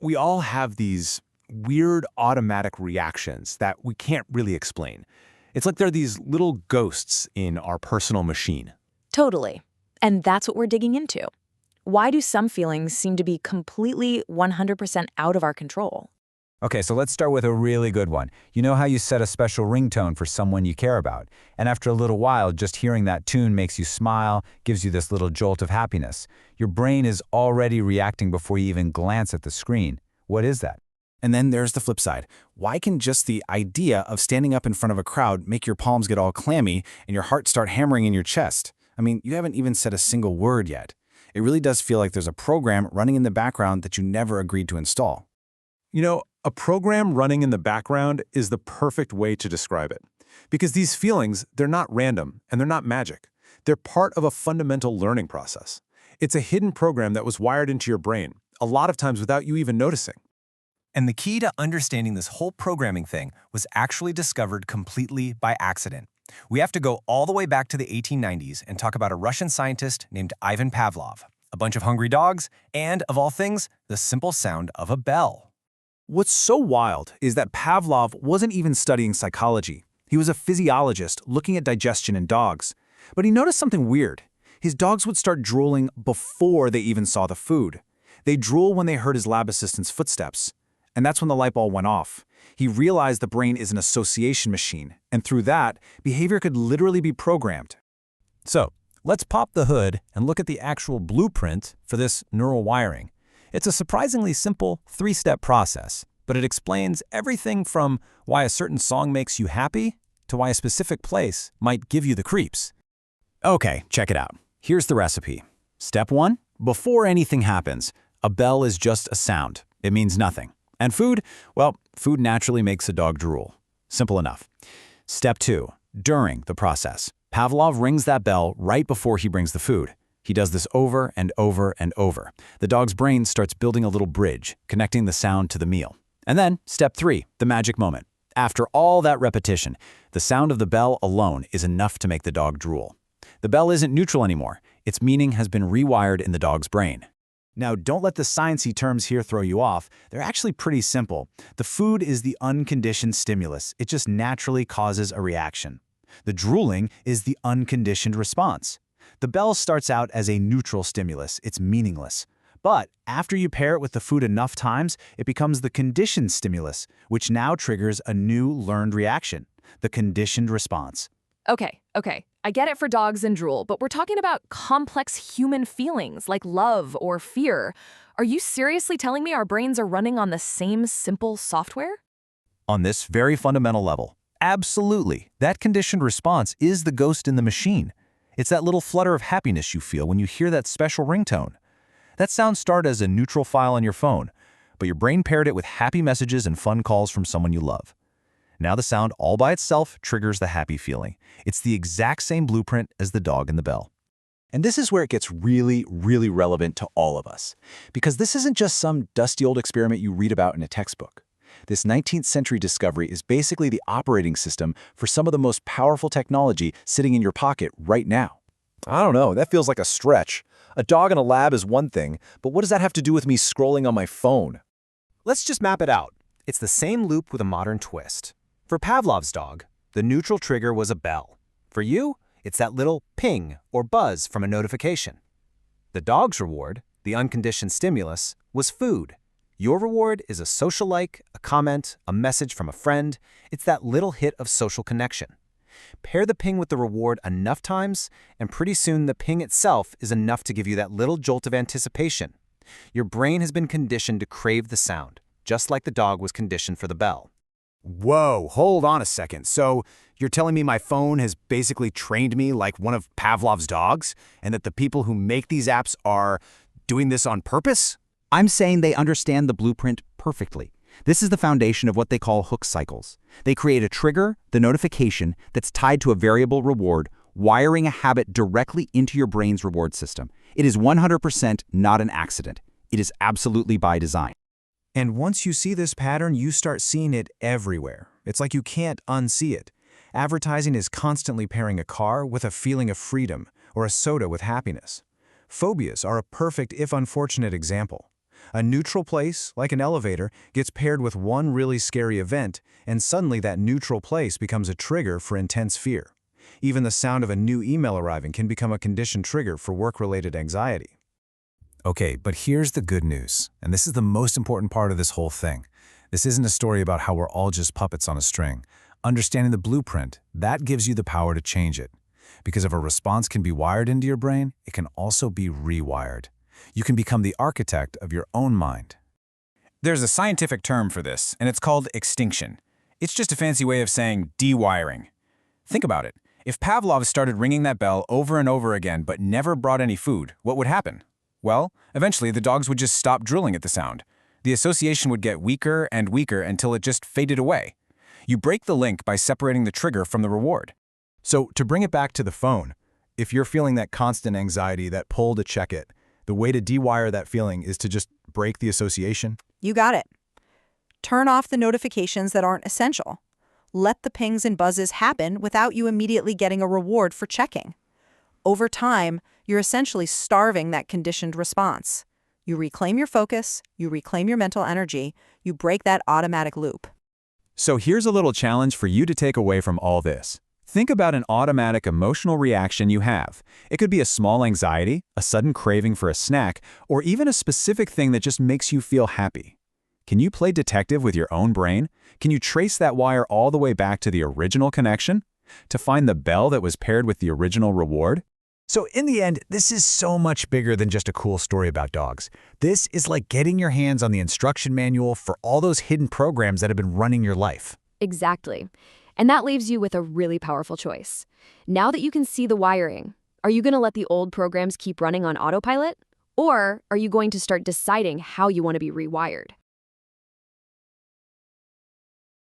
We all have these weird automatic reactions that we can't really explain. It's like they're these little ghosts in our personal machine. Totally. And that's what we're digging into. Why do some feelings seem to be completely 100% out of our control? Okay, so let's start with a really good one. You know how you set a special ringtone for someone you care about, and after a little while, just hearing that tune makes you smile, gives you this little jolt of happiness. Your brain is already reacting before you even glance at the screen. What is that? And then there's the flip side. Why can just the idea of standing up in front of a crowd make your palms get all clammy and your heart start hammering in your chest? I mean, you haven't even said a single word yet. It really does feel like there's a program running in the background that you never agreed to install. A program running in the background is the perfect way to describe it. Because these feelings, they're not random and they're not magic. They're part of a fundamental learning process. It's a hidden program that was wired into your brain, a lot of times without you even noticing. And the key to understanding this whole programming thing was actually discovered completely by accident. We have to go all the way back to the 1890s and talk about a Russian scientist named Ivan Pavlov, a bunch of hungry dogs, and, of all things, the simple sound of a bell. What's so wild is that Pavlov wasn't even studying psychology. He was a physiologist looking at digestion in dogs. But he noticed something weird. His dogs would start drooling before they even saw the food. They'd drool when they heard his lab assistant's footsteps. And that's when the light bulb went off. He realized the brain is an association machine, and through that, behavior could literally be programmed. So, let's pop the hood and look at the actual blueprint for this neural wiring. It's a surprisingly simple three-step process, but it explains everything from why a certain song makes you happy to why a specific place might give you the creeps. Okay, check it out. Here's the recipe. Step 1. Before anything happens, a bell is just a sound. It means nothing. And food? Well, food naturally makes a dog drool. Simple enough. Step 2. During the process, Pavlov rings that bell right before he brings the food. He does this over and over and over. The dog's brain starts building a little bridge, connecting the sound to the meal. And then, step 3, the magic moment. After all that repetition, the sound of the bell alone is enough to make the dog drool. The bell isn't neutral anymore. Its meaning has been rewired in the dog's brain. Now, don't let the sciencey terms here throw you off. They're actually pretty simple. The food is the unconditioned stimulus. It just naturally causes a reaction. The drooling is the unconditioned response. The bell starts out as a neutral stimulus. It's meaningless. But after you pair it with the food enough times, it becomes the conditioned stimulus, which now triggers a new learned reaction, the conditioned response. Okay. I get it for dogs and drool, but we're talking about complex human feelings like love or fear. Are you seriously telling me our brains are running on the same simple software? On this very fundamental level, absolutely. That conditioned response is the ghost in the machine. It's that little flutter of happiness you feel when you hear that special ringtone. That sound started as a neutral file on your phone, but your brain paired it with happy messages and fun calls from someone you love. Now the sound all by itself triggers the happy feeling. It's the exact same blueprint as the dog and the bell. And this is where it gets really, really relevant to all of us. Because this isn't just some dusty old experiment you read about in a textbook. This 19th century discovery is basically the operating system for some of the most powerful technology sitting in your pocket right now. I don't know, that feels like a stretch. A dog in a lab is one thing, but what does that have to do with me scrolling on my phone? Let's just map it out. It's the same loop with a modern twist. For Pavlov's dog, the neutral trigger was a bell. For you, it's that little ping or buzz from a notification. The dog's reward, the unconditioned stimulus, was food. Your reward is a social like, a comment, a message from a friend. It's that little hit of social connection. Pair the ping with the reward enough times, and pretty soon the ping itself is enough to give you that little jolt of anticipation. Your brain has been conditioned to crave the sound, just like the dog was conditioned for the bell. Whoa, hold on a second. So you're telling me my phone has basically trained me like one of Pavlov's dogs, and that the people who make these apps are doing this on purpose? I'm saying they understand the blueprint perfectly. This is the foundation of what they call hook cycles. They create a trigger, the notification, that's tied to a variable reward, wiring a habit directly into your brain's reward system. It is 100% not an accident. It is absolutely by design. And once you see this pattern, you start seeing it everywhere. It's like you can't unsee it. Advertising is constantly pairing a car with a feeling of freedom or a soda with happiness. Phobias are a perfect, if unfortunate, example. A neutral place, like an elevator, gets paired with one really scary event, and suddenly that neutral place becomes a trigger for intense fear. Even the sound of a new email arriving can become a conditioned trigger for work-related anxiety. Okay, but here's the good news, and this is the most important part of this whole thing. This isn't a story about how we're all just puppets on a string. Understanding the blueprint, that gives you the power to change it. Because if a response can be wired into your brain, it can also be rewired. You can become the architect of your own mind. There's a scientific term for this, and it's called extinction. It's just a fancy way of saying dewiring. Think about it. If Pavlov started ringing that bell over and over again but never brought any food, what would happen? Well, eventually the dogs would just stop drilling at the sound. The association would get weaker and weaker until it just faded away. You break the link by separating the trigger from the reward. So, to bring it back to the phone, if you're feeling that constant anxiety, that pull to check it, the way to dewire that feeling is to just break the association. You got it. Turn off the notifications that aren't essential. Let the pings and buzzes happen without you immediately getting a reward for checking. Over time, you're essentially starving that conditioned response. You reclaim your focus, you reclaim your mental energy, you break that automatic loop. So here's a little challenge for you to take away from all this. Think about an automatic emotional reaction you have. It could be a small anxiety, a sudden craving for a snack, or even a specific thing that just makes you feel happy. Can you play detective with your own brain? Can you trace that wire all the way back to the original connection? To find the bell that was paired with the original reward? So in the end, this is so much bigger than just a cool story about dogs. This is like getting your hands on the instruction manual for all those hidden programs that have been running your life. Exactly. And that leaves you with a really powerful choice. Now that you can see the wiring, are you going to let the old programs keep running on autopilot? Or are you going to start deciding how you want to be rewired?